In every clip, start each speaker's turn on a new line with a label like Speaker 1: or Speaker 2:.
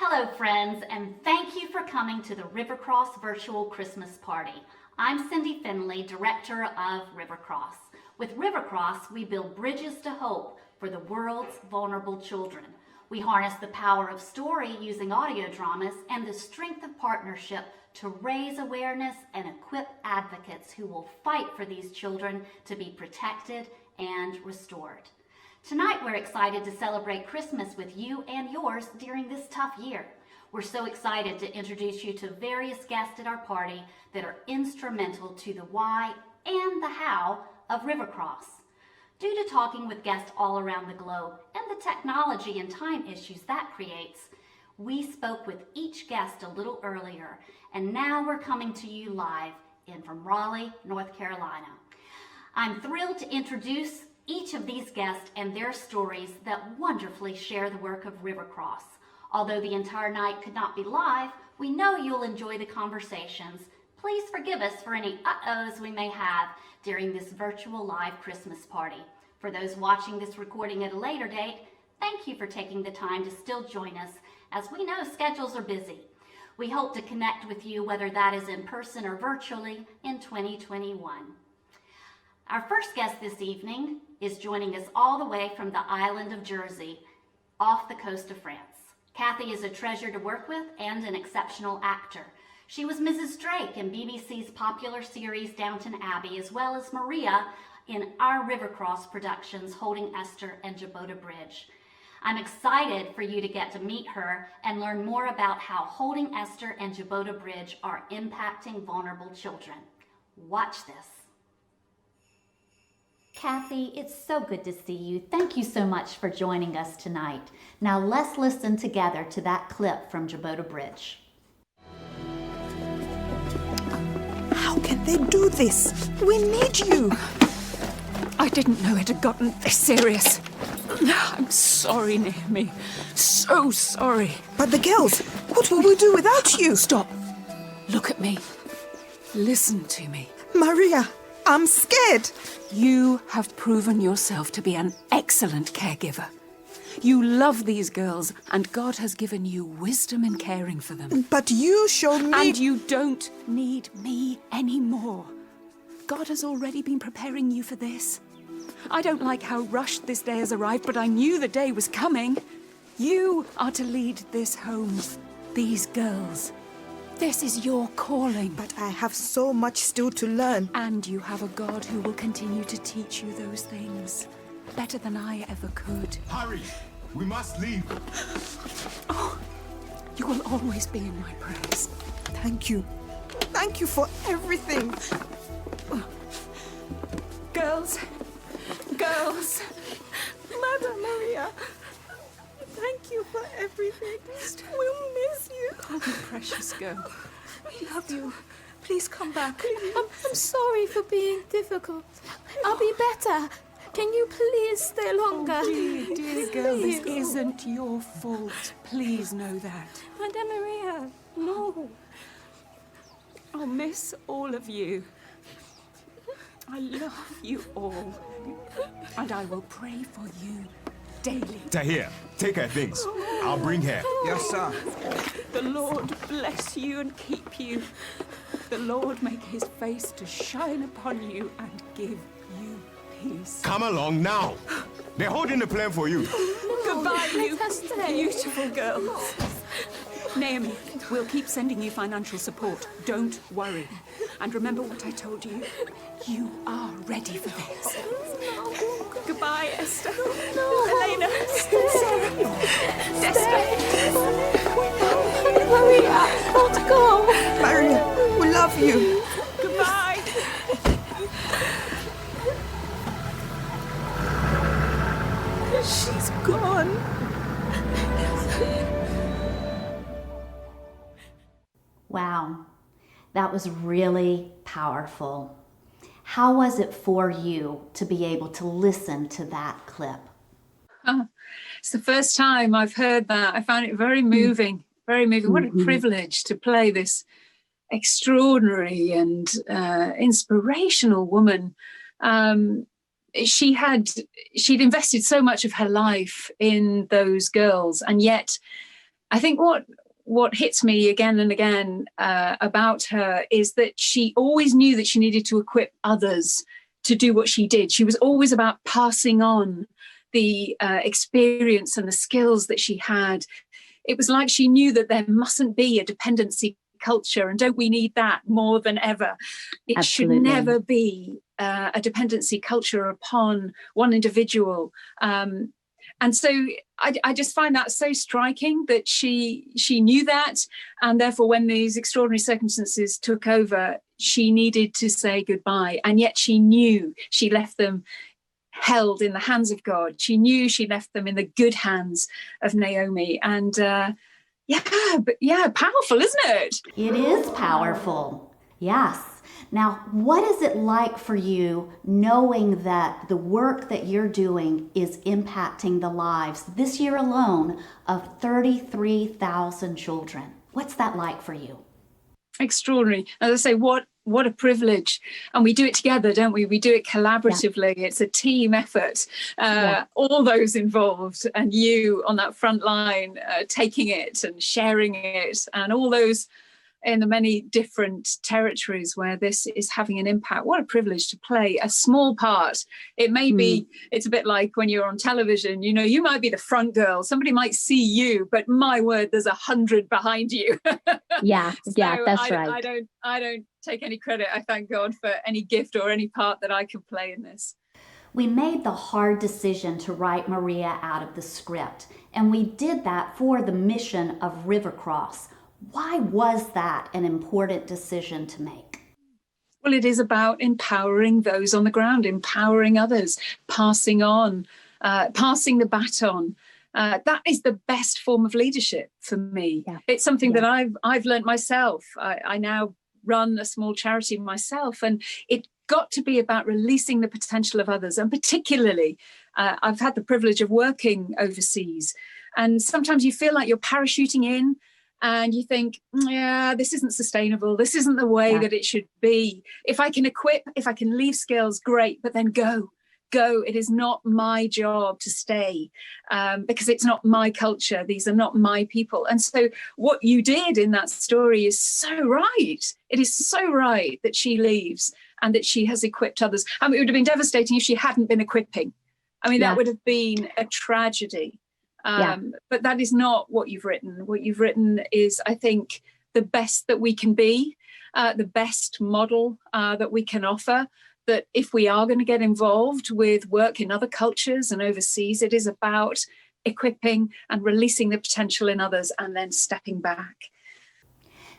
Speaker 1: Hello friends, and thank you for coming to the RiverCross Virtual Christmas Party. I'm Cindy Finley, Director of RiverCross. With RiverCross, we build bridges to hope for the world's vulnerable children. We harness the power of story using audio dramas and the strength of partnership to raise awareness and equip advocates who will fight for these children to be protected and restored. Tonight, we're excited to celebrate Christmas with you and yours during this tough year. We're so excited to introduce you to various guests at our party that are instrumental to the why and the how of RiverCross. Due to talking with guests all around the globe and the technology and time issues that creates, we spoke with each guest a little earlier, and now we're coming to you live from Raleigh, North Carolina. I'm thrilled to introduce each of these guests and their stories that wonderfully share the work of RiverCross. Although the entire night could not be live, we know you'll enjoy the conversations. Please forgive us for any uh-ohs we may have during this virtual live Christmas party. For those watching this recording at a later date, thank you for taking the time to still join us, as we know schedules are busy. We hope to connect with you, whether that is in person or virtually, in 2021. Our first guest this evening is joining us all the way from the island of Jersey, off the coast of France. Kathy is a treasure to work with and an exceptional actor. She was Mrs. Drake in BBC's popular series Downton Abbey, as well as Maria in our RiverCross productions Holding Esther and Jabota Bridge. I'm excited for you to get to meet her and learn more about how Holding Esther and Jabota Bridge are impacting vulnerable children. Watch this. Kathy, it's so good to see you. Thank you so much for joining us tonight. Now let's listen together to that clip from Jabota Bridge.
Speaker 2: How can they do this? We need you.
Speaker 3: I didn't know it had gotten this serious. I'm sorry, Naomi. So sorry.
Speaker 2: But the girls, what will we do without you?
Speaker 3: Stop. Look at me. Listen to me.
Speaker 2: Maria, I'm scared.
Speaker 3: You have proven yourself to be an excellent caregiver. You love these girls, and God has given you wisdom in caring for them.
Speaker 2: But you showed me...
Speaker 3: And you don't need me anymore. God has already been preparing you for this. I don't like how rushed this day has arrived, but I knew the day was coming. You are to lead this home, these girls. This is your calling.
Speaker 2: But I have so much still to learn.
Speaker 3: And you have a God who will continue to teach you those things better than I ever could.
Speaker 4: Hurry! We must leave.
Speaker 3: Oh, you will always be in my prayers.
Speaker 2: Thank you. Thank you for everything.
Speaker 3: Girls. Girls.
Speaker 2: Mother Maria, thank you for everything. We'll miss you.
Speaker 3: Oh, you precious girl.
Speaker 2: We love you. Please come back.
Speaker 5: I'm sorry for being difficult. I'll be better. Can you please stay longer?
Speaker 3: Oh, dear girl, this isn't your fault. Please know that.
Speaker 5: Madame Maria, no.
Speaker 3: I'll miss all of you. I love you all. And I will pray for you daily.
Speaker 4: Tahir, take her things. I'll bring her.
Speaker 2: Yes, sir.
Speaker 3: The Lord bless you and keep you. The Lord make his face to shine upon you and give you peace.
Speaker 4: Come along now. They're holding the plane for you.
Speaker 3: Goodbye, you
Speaker 5: let us stay.
Speaker 3: beautiful girls. Naomi, we'll keep sending you financial support. Don't worry. And remember what I told you. You are ready for this. Goodbye, Esther. Elena. Sarah. Desta.
Speaker 5: Maria, don't go.
Speaker 2: Maria, we love you.
Speaker 3: Goodbye.
Speaker 2: She's gone.
Speaker 1: Wow, that was really powerful. How was it for you to be able to listen to that clip?
Speaker 6: Oh, it's the first time I've heard that. I found it very moving, very moving. What a privilege to play this extraordinary and inspirational woman. She'd invested so much of her life in those girls, and yet I think what hits me again and again about her is that she always knew that she needed to equip others to do what she did. She was always about passing on the experience and the skills that she had. It was like she knew that there mustn't be a dependency culture, and don't we need that more than ever? It
Speaker 7: Absolutely.
Speaker 6: should never be a dependency culture upon one individual. And so I just find that so striking that she knew that, and therefore when these extraordinary circumstances took over, she needed to say goodbye, and yet she knew she left them held in the hands of God. She knew she left them in the good hands of Naomi. And powerful, isn't it?
Speaker 1: It is powerful. Yes. Now, what is it like for you knowing that the work that you're doing is impacting the lives this year alone of 33,000 children? What's that like for you?
Speaker 6: Extraordinary. As I say, what a privilege. And we do it together, don't we? We do it collaboratively. Yeah. It's a team effort. All those involved, and you on that front line, taking it and sharing it, and all those in the many different territories where this is having an impact. What a privilege to play a small part. It may be, it's a bit like when you're on television, you know, you might be the front girl, somebody might see you, but my word, there's 100 behind you.
Speaker 7: Yeah, that's right.
Speaker 6: I don't take any credit. I thank God for any gift or any part that I could play in this.
Speaker 1: We made the hard decision to write Maria out of the script, and we did that for the mission of RiverCross. Why was that an important decision to make?
Speaker 6: Well, it is about empowering those on the ground, empowering others, passing on, passing the baton. That is the best form of leadership for me. Yeah. It's something that I've learned myself. I now run a small charity myself, and it got to be about releasing the potential of others. And particularly, I've had the privilege of working overseas, and sometimes you feel like you're parachuting in, and you think, this isn't sustainable. This isn't the way that it should be. If I can equip, if I can leave skills, great, but then go. It is not my job to stay because it's not my culture. These are not my people. And so what you did in that story is so right. It is so right that she leaves and that she has equipped others. I mean, it would have been devastating if she hadn't been equipping. I mean, that would have been a tragedy. But that is not what you've written. What you've written is, I think, the best that we can be, the best model that we can offer, that if we are going to get involved with work in other cultures and overseas, it is about equipping and releasing the potential in others and then stepping back.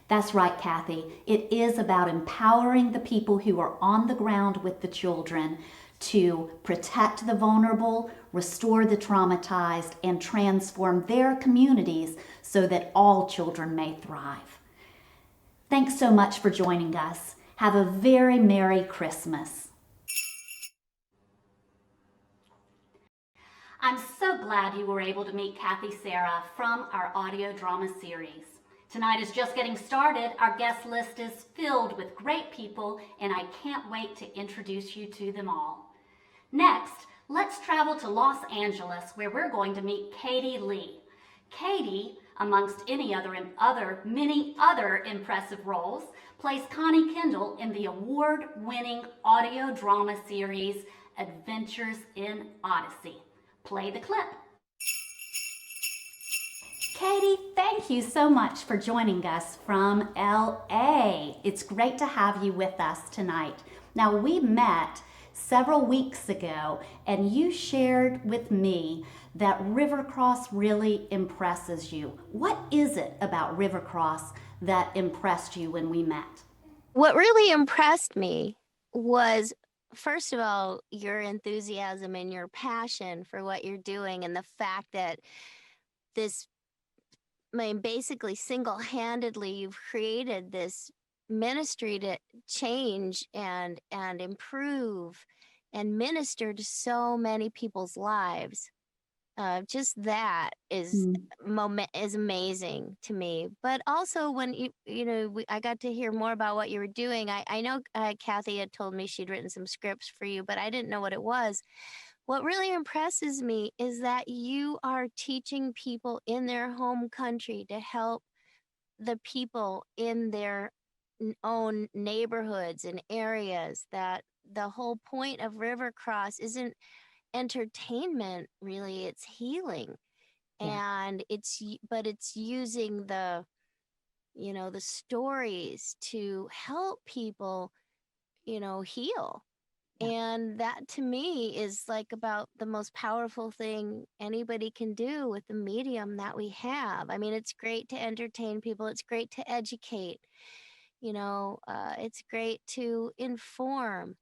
Speaker 1: That's right, Kathy. It is about empowering the people who are on the ground with the children to protect the vulnerable, restore the traumatized, and transform their communities so that all children may thrive. Thanks so much for joining us. Have a very Merry Christmas. I'm so glad you were able to meet Kathy Sarah from our audio drama series. Tonight is just getting started. Our guest list is filled with great people, and I can't wait to introduce you to them all. Next, let's travel to Los Angeles, where we're going to meet Katie Lee. Katie, amongst many other impressive roles, plays Connie Kendall in the award-winning audio drama series Adventures in Odyssey. Play the clip. Katie, thank you so much for joining us from LA. It's great to have you with us tonight. Now, we met several weeks ago, and you shared with me that RiverCross really impresses you. What is it about RiverCross that impressed you when we met?
Speaker 8: What really impressed me was, first of all, your enthusiasm and your passion for what you're doing, and the fact that basically single-handedly you've created this ministry to change and improve and minister to so many people's lives. Just that is amazing to me. But also when I got to hear more about what you were doing. I know Kathy had told me she'd written some scripts for you, but I didn't know what it was. what really impresses me is that you are teaching people in their home country to help the people in their own neighborhoods and areas. That the whole point of RiverCross isn't entertainment, really, it's healing. And it's using the stories to help people heal. And that to me is like about the most powerful thing anybody can do with the medium that we have. I mean, it's great to entertain people, it's great to educate, it's great to inform,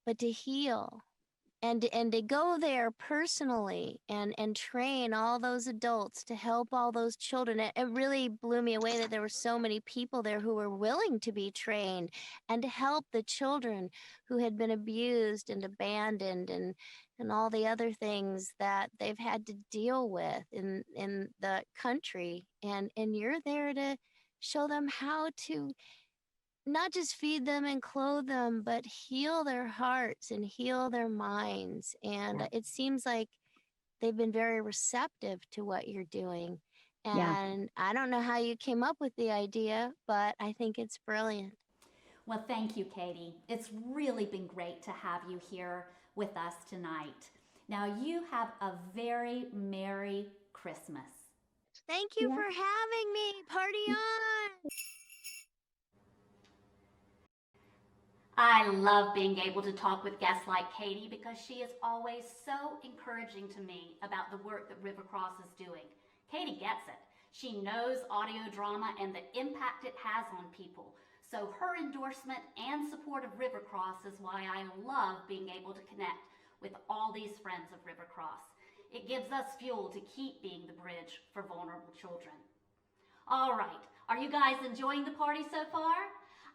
Speaker 8: but to heal and to go there personally and train all those adults to help all those children. It really blew me away that there were so many people there who were willing to be trained and to help the children who had been abused and abandoned and all the other things that they've had to deal with in the country. And you're there to show them how to not just feed them and clothe them, but heal their hearts and heal their minds. And it seems like they've been very receptive to what you're doing. And I don't know how you came up with the idea, but I think it's brilliant.
Speaker 1: Well, thank you, Katie. It's really been great to have you here with us tonight. Now, you have a very Merry Christmas.
Speaker 8: Thank you for having me. Party on!
Speaker 1: I love being able to talk with guests like Katie because she is always so encouraging to me about the work that RiverCross is doing. Katie gets it. She knows audio drama and the impact it has on people. So her endorsement and support of RiverCross is why I love being able to connect with all these friends of RiverCross. It gives us fuel to keep being the bridge for vulnerable children. All right, are you guys enjoying the party so far?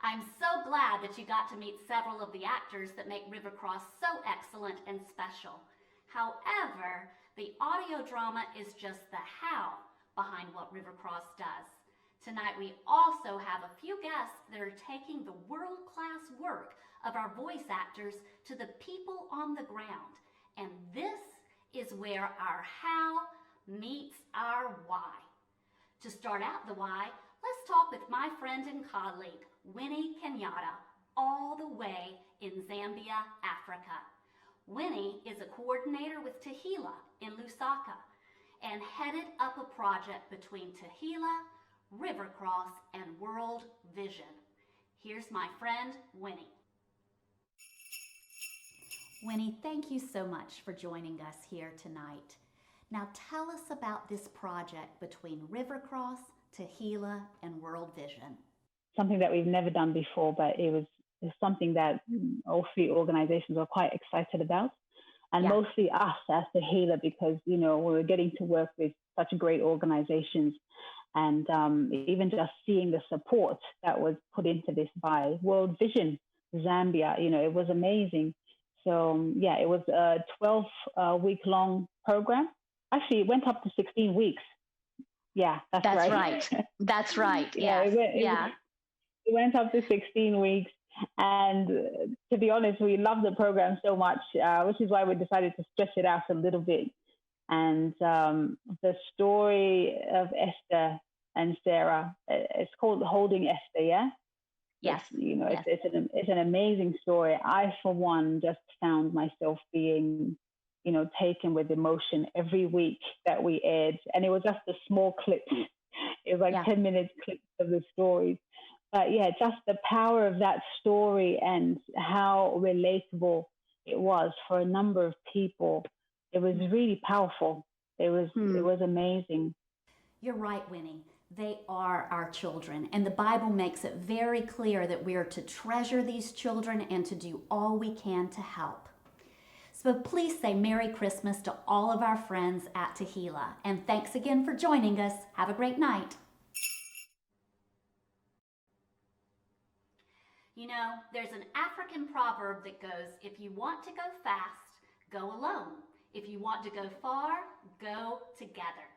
Speaker 1: I'm so glad that you got to meet several of the actors that make RiverCross so excellent and special. However, the audio drama is just the how behind what RiverCross does. Tonight we also have a few guests that are taking the world-class work of our voice actors to the people on the ground. And this is where our how meets our why. To start out the why, let's talk with my friend and colleague, Winnie Kenyatta, all the way in Zambia, Africa. Winnie is a coordinator with Tehillah in Lusaka and headed up a project between Tehillah, RiverCross, and World Vision. Here's my friend, Winnie. Winnie, thank you so much for joining us here tonight. Now tell us about this project between RiverCross, Tehillah, and World Vision.
Speaker 9: Something that we've never done before, but it was something that all three organizations were quite excited about. And mostly us as Tehillah, because, we were getting to work with such great organizations. And even just seeing the support that was put into this by World Vision Zambia, it was amazing. So, it was a 12-week-long program. Actually, it went up to 16 weeks. Yeah, that's right.
Speaker 7: That's right.
Speaker 9: It went up to 16 weeks. And to be honest, we loved the program so much, which is why we decided to stretch it out a little bit. And the story of Esther and Sarah, it's called Holding Esther, yeah?
Speaker 7: Yes.
Speaker 9: It's an amazing story. I, for one, just found myself being taken with emotion every week that we aired. And it was just a small clip. It was like 10-minute clips of the stories. But just the power of that story and how relatable it was for a number of people. It was really powerful. It was amazing.
Speaker 1: You're right, Winnie. They are our children. And the Bible makes it very clear that we are to treasure these children and to do all we can to help. So please say Merry Christmas to all of our friends at Tehillah. And thanks again for joining us. Have a great night. There's an African proverb that goes, if you want to go fast, go alone. If you want to go far, go together.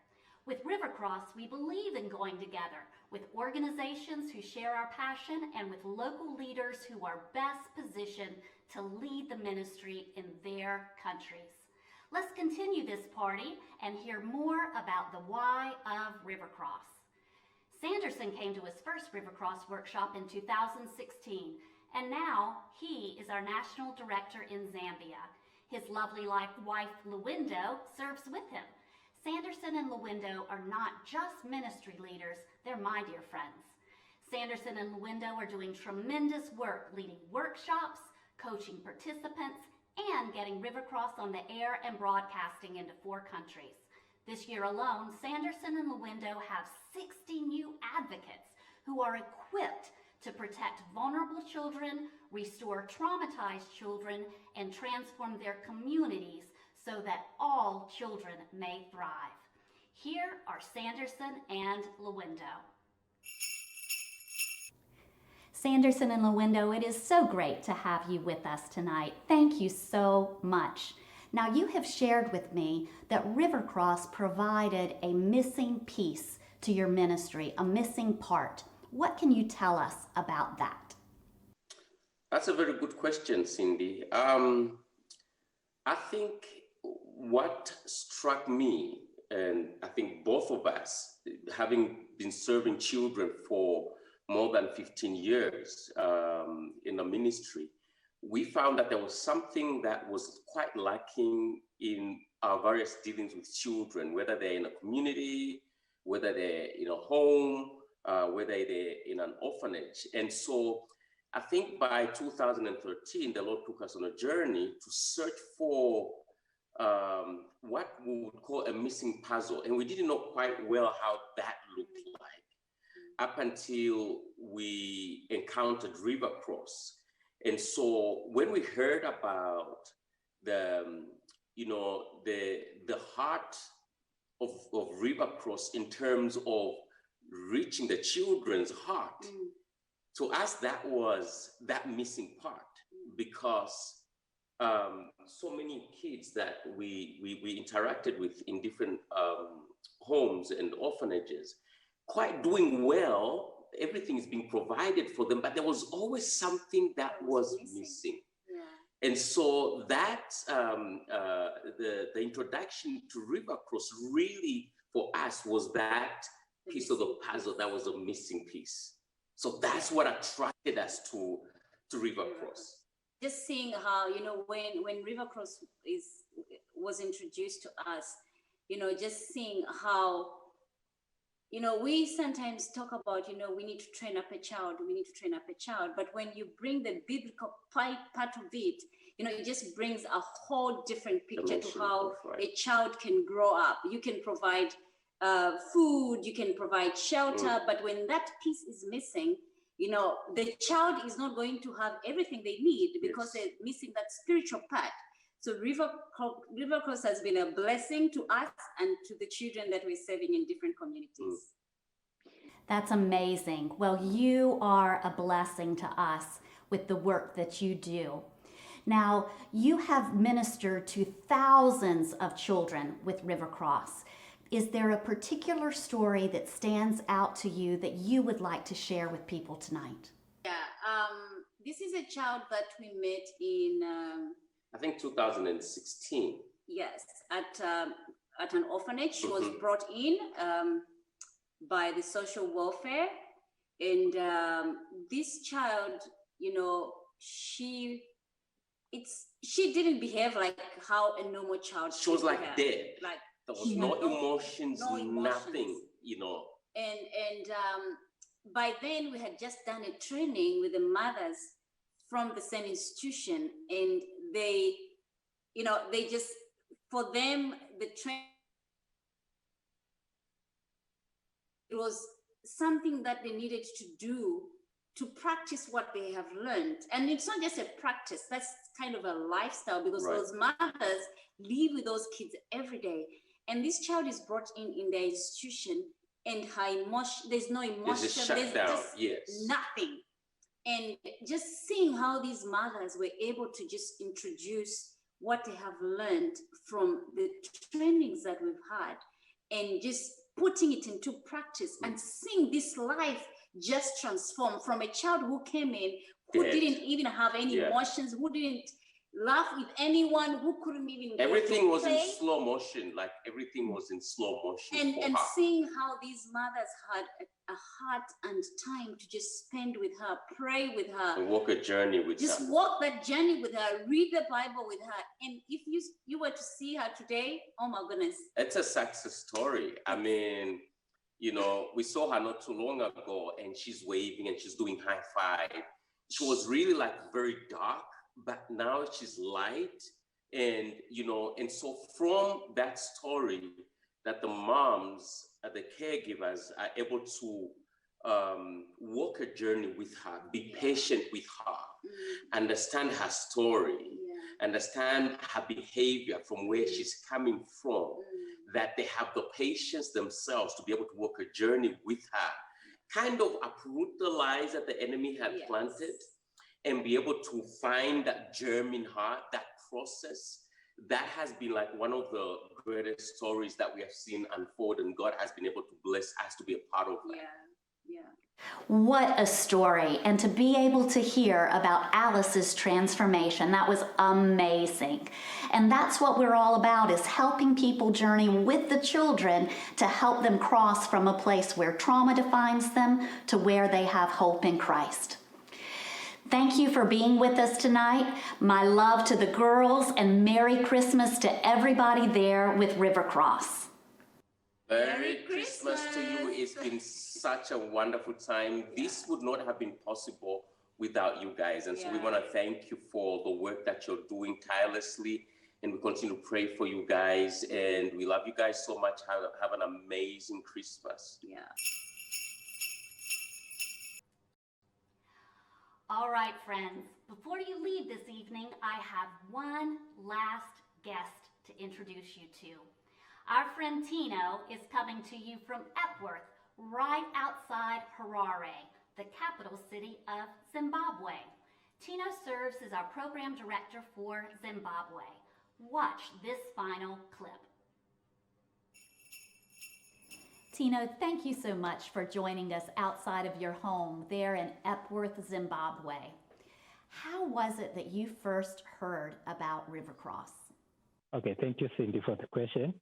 Speaker 1: With RiverCross, we believe in going together with organizations who share our passion and with local leaders who are best positioned to lead the ministry in their countries. Let's continue this party and hear more about the why of RiverCross. Sanderson came to his first RiverCross workshop in 2016, and now he is our national director in Zambia. His lovely wife, Luwindo, serves with him. Sanderson and Luwindo are not just ministry leaders, they're my dear friends. Sanderson and Luwindo are doing tremendous work leading workshops, coaching participants, and getting RiverCross on the air and broadcasting into 4 countries. This year alone, Sanderson and Luwindo have 60 new advocates who are equipped to protect vulnerable children, restore traumatized children, and transform their communities so that all children may thrive. Here are Sanderson and Luwindo. Sanderson and Luwindo, it is so great to have you with us tonight. Thank you so much. Now, you have shared with me that RiverCross provided a missing piece to your ministry, a missing part. What can you tell us about that?
Speaker 10: That's a very good question, Cindy. I think what struck me, and I think both of us, having been serving children for more than 15 years in the ministry, we found that there was something that was quite lacking in our various dealings with children, whether they're in a community, whether they're in a home, whether they're in an orphanage. And so I think by 2013, the Lord took us on a journey to search for what we would call a missing puzzle. And we didn't know quite well how that looked like up until we encountered RiverCross. And so when we heard about the heart of RiverCross in terms of reaching the children's heart, to us that was that missing part, because so many kids that we interacted with in different homes and orphanages, quite doing well, everything is being provided for them, but there was always something that was missing. Yeah. And so that the introduction to RiverCross really for us was that piece of the puzzle that was a missing piece. So that's what attracted us to RiverCross.
Speaker 11: Just seeing how, when RiverCross was introduced to us, just seeing how, we sometimes talk about, we need to train up a child, but when you bring the biblical part of it, it just brings a whole different picture to how a child can grow up. You can provide food, you can provide shelter, but when that piece is missing, the child is not going to have everything they need because they're missing that spiritual part. So RiverCross has been a blessing to us and to the children that we're serving in different communities.
Speaker 1: That's amazing. Well, you are a blessing to us with the work that you do. Now, you have ministered to thousands of children with RiverCross. Is there a particular story that stands out to you that you would like to share with people tonight?
Speaker 11: Yeah, this is a child that we met in...
Speaker 10: I think 2016.
Speaker 11: Yes, at an orphanage. She was brought in by the social welfare. And this child, she didn't behave like how a normal child
Speaker 10: She was like dead.
Speaker 11: Like,
Speaker 10: there was no emotions, nothing,
Speaker 11: And by then we had just done a training with the mothers from the same institution, and they just, for them, the training, it was something that they needed to do to practice what they have learned. And it's not just a practice, that's kind of a lifestyle, because those mothers live with those kids every day. And this child is brought in their institution, and her emotion, there's no emotion, there's just nothing. And just seeing how these mothers were able to just introduce what they have learned from the trainings that we've had, and just putting it into practice and seeing this life just transform from a child who came in, who didn't even have any emotions, who didn't laugh with anyone, who couldn't even
Speaker 10: everything was in slow motion, like everything was in slow motion
Speaker 11: and seeing how these mothers had a heart and time to just spend with her, pray with her,
Speaker 10: and walk a journey with her.
Speaker 11: Just walk that journey with her, read the Bible with her. And if you were to see her today, oh my goodness.
Speaker 10: It's a success story. I mean, you know, we saw her not too long ago and she's waving and she's doing high five. She was really like very dark, but now she's light. And, you know, and so from that story that the moms, the caregivers are able to walk a journey with her, be patient with her, understand her story, understand her behavior from where she's coming from, that they have the patience themselves to be able to walk a journey with her, kind of uproot the lies that the enemy had planted and be able to find that germ in her, that process. That has been like one of the greatest stories that we have seen unfold, and God has been able to bless us to be a part of that.
Speaker 1: What a story. And to be able to hear about Alice's transformation, that was amazing. And that's what we're all about, is helping people journey with the children to help them cross from a place where trauma defines them to where they have hope in Christ. Thank you for being with us tonight. My love to the girls and Merry Christmas to everybody there with RiverCross.
Speaker 10: Merry Christmas to you. It's been such a wonderful time. This would not have been possible without you guys. And so we want to thank you for the work that you're doing tirelessly. And we continue to pray for you guys. And we love you guys so much. Have an amazing Christmas.
Speaker 1: All right, friends, before you leave this evening, I have one last guest to introduce you to. Our friend Tino is coming to you from Epworth, right outside Harare, the capital city of Zimbabwe. Tino serves as our program director for Zimbabwe. Watch this final clip. Tino, thank you so much for joining us outside of your home there in Epworth, Zimbabwe. How was it that you first heard about RiverCross?
Speaker 12: Okay, thank you, Cindy, for the question.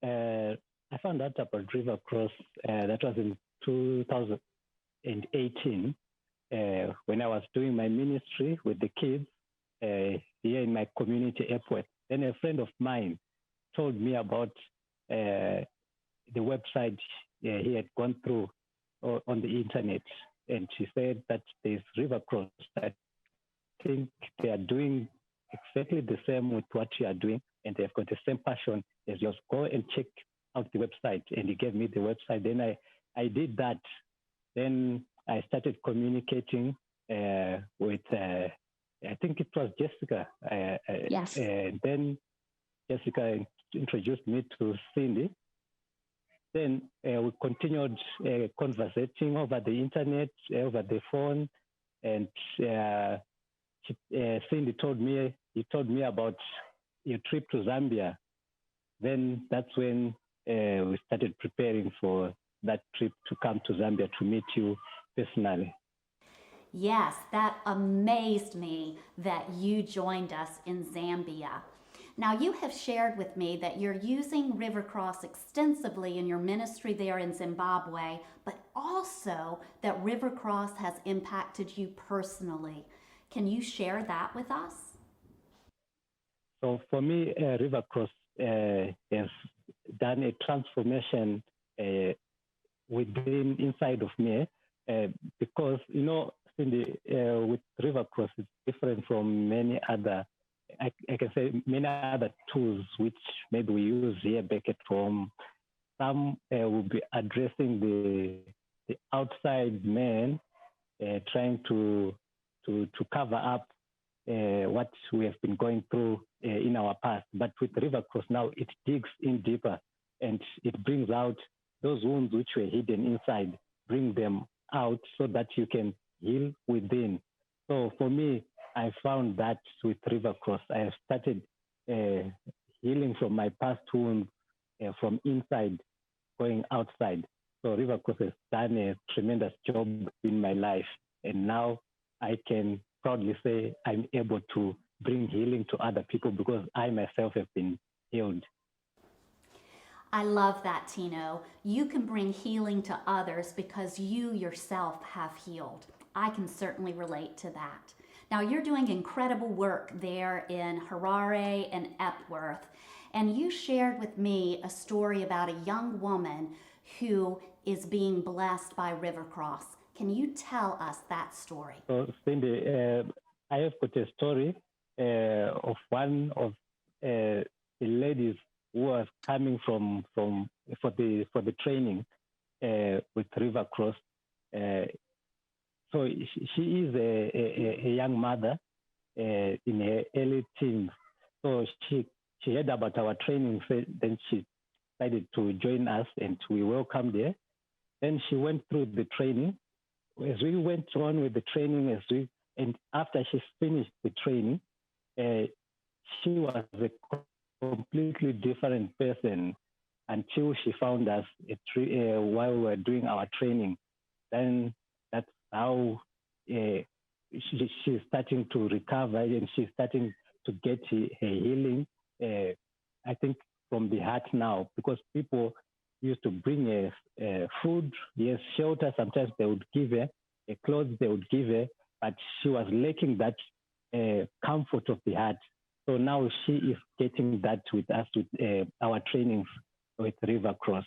Speaker 12: I found out about RiverCross, that was in 2018, when I was doing my ministry with the kids here in my community, Epworth. Then a friend of mine told me about the website he had gone through on the internet, and she said that there's RiverCross. I think they are doing exactly the same with what you are doing, and they've got the same passion as yours. Go and check out the website. And he gave me the website. Then I did that. Then I started communicating with, I think it was Jessica.
Speaker 7: Yes.
Speaker 12: And then Jessica introduced me to Cindy. Then we continued conversating over the internet, over the phone, and Cindy told me about your trip to Zambia. Then that's when we started preparing for that trip to come to Zambia to meet you personally.
Speaker 1: Yes, that amazed me that you joined us in Zambia. Now, you have shared with me that you're using RiverCross extensively in your ministry there in Zimbabwe, but also that RiverCross has impacted you personally. Can you share that with us?
Speaker 12: So for me, RiverCross has done a transformation inside of me because, you know, Cindy, with RiverCross, it's different from many other, I can say many other tools which maybe we use here back at home. Some will be addressing the outside man, trying to cover up what we have been going through in our past. But with RiverCross now, it digs in deeper and it brings out those wounds which were hidden inside, bring them out so that you can heal within. So for me, I found that with RiverCross, I have started healing from my past wounds from inside. going outside. So RiverCross has done a tremendous job in my life. And now I can proudly say I'm able to bring healing to other people because I myself have been healed.
Speaker 1: I love that, Tino. You can bring healing to others because you yourself have healed. I can certainly relate to that. Now, you're doing incredible work there in Harare and Epworth, and you shared with me a story about a young woman who is being blessed by RiverCross. Can you tell us that story?
Speaker 12: So, Cindy, I have got a story of one of the ladies who was coming for the training with RiverCross. So she is a young mother in her early teens. So she heard about our training, then she decided to join us, and we welcomed her. Then she went through the training. As we went on with the training, and after she finished the training, she was a completely different person until she found us while we were doing our training. Then that's how she's starting to recover, and she's starting to get her healing. I think from the heart now, because people used to bring food, yes, shelter. Sometimes they would give her clothes, they would give her, but she was lacking that comfort of the heart. So now she is getting that with us with our trainings with RiverCross.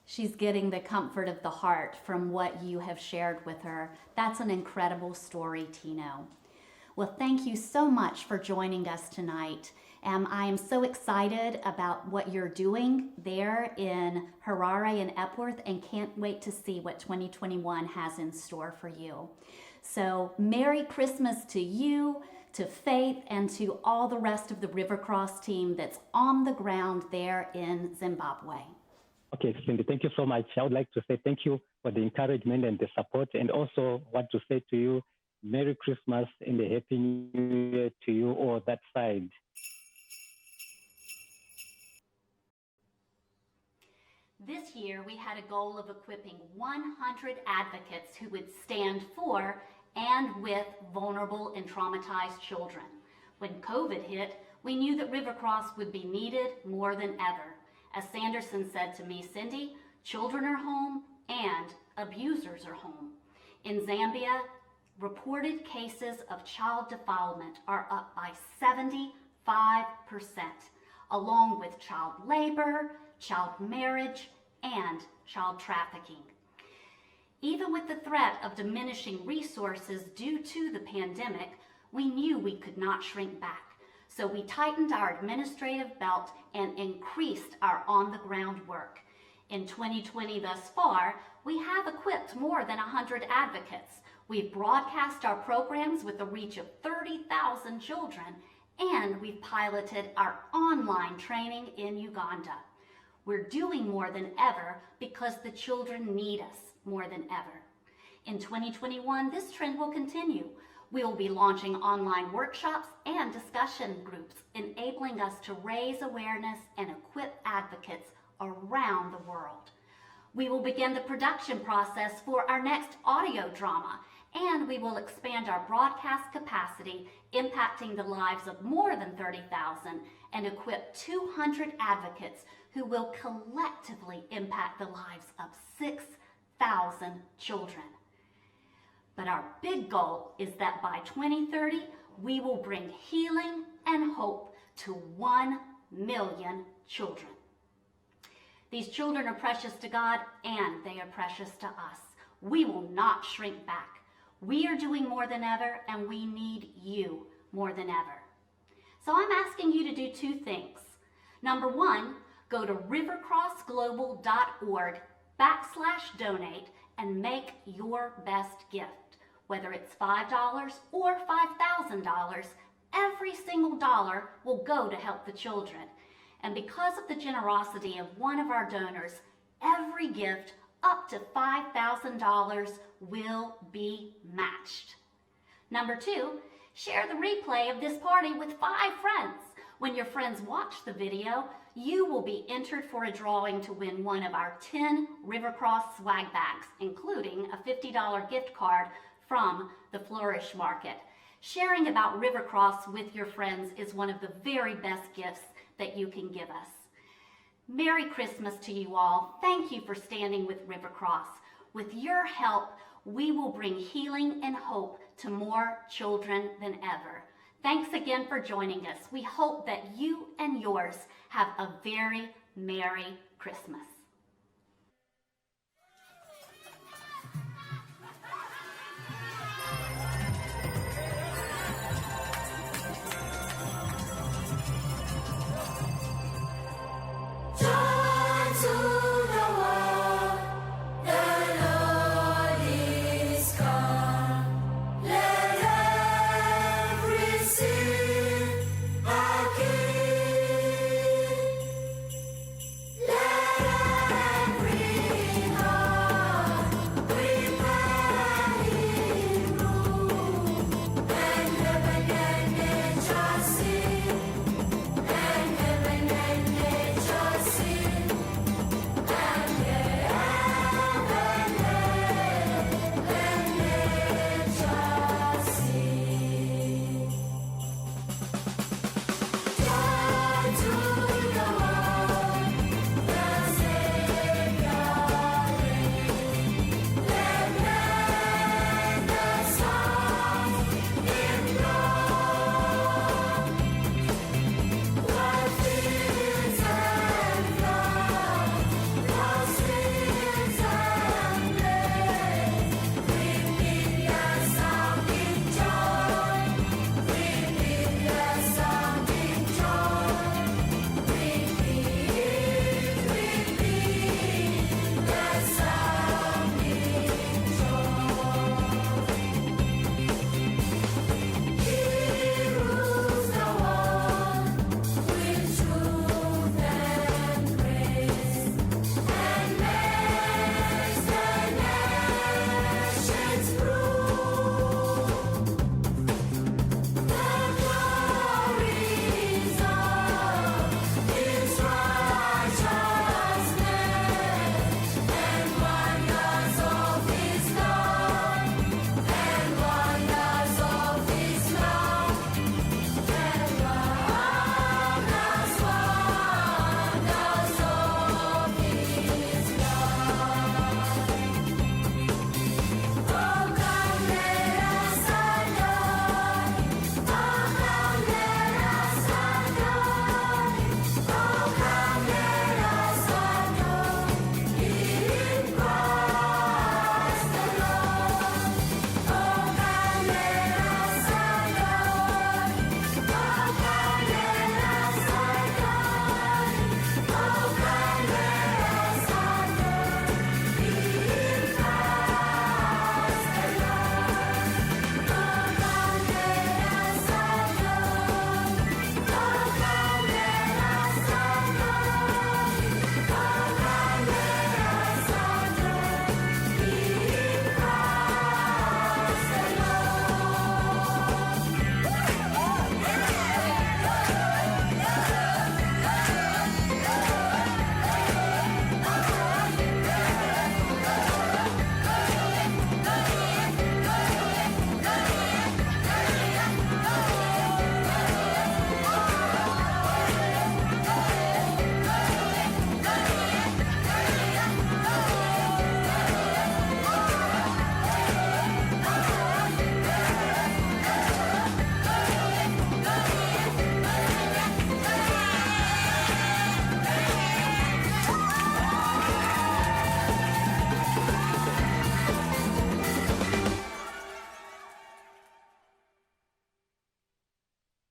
Speaker 1: She's getting the comfort of the heart from what you have shared with her. That's an incredible story, Tino. Well, thank you so much for joining us tonight. I am so excited about what you're doing there in Harare and Epworth, and can't wait to see what 2021 has in store for you. So Merry Christmas to you, to Faith, and to all the rest of the RiverCross team that's on the ground there in Zimbabwe.
Speaker 12: Okay, Cindy, thank you so much. I would like to say thank you for the encouragement and the support, and also want to say to you, Merry Christmas and a Happy New Year to you all that side.
Speaker 1: This year, we had a goal of equipping 100 advocates who would stand for and with vulnerable and traumatized children. When COVID hit, we knew that RiverCross would be needed more than ever. As Sanderson said to me, Cindy, children are home and abusers are home. In Zambia, reported cases of child defilement are up by 75%, along with child labor, child marriage, and child trafficking. Even with the threat of diminishing resources due to the pandemic, we knew we could not shrink back. So we tightened our administrative belt and increased our on-the-ground work. In 2020 thus far, we have equipped more than 100 advocates. We've broadcast our programs with a reach of 30,000 children, and we've piloted our online training in Uganda. We're doing more than ever because the children need us more than ever. In 2021, this trend will continue. We will be launching online workshops and discussion groups, enabling us to raise awareness and equip advocates around the world. We will begin the production process for our next audio drama, and we will expand our broadcast capacity, impacting the lives of more than 30,000, and equip 200 advocates who will collectively impact the lives of 6,000 children. But our big goal is that by 2030, we will bring healing and hope to 1 million children. These children are precious to God, and they are precious to us. We will not shrink back. We are doing more than ever, and we need you more than ever. So I'm asking you to do 2 things. Number 1, go to rivercrossglobal.org/donate and make your best gift. Whether it's $5 or $5,000, every single dollar will go to help the children. And because of the generosity of one of our donors, every gift up to $5,000 will be matched. Number 2, share the replay of this party with 5 friends. When your friends watch the video, you will be entered for a drawing to win one of our 10 RiverCross swag bags, including a $50 gift card from the Flourish Market. Sharing about RiverCross with your friends is one of the very best gifts that you can give us. Merry Christmas to you all. Thank you for standing with RiverCross. With your help, we will bring healing and hope to more children than ever. Thanks again for joining us. We hope that you and yours have a very Merry Christmas.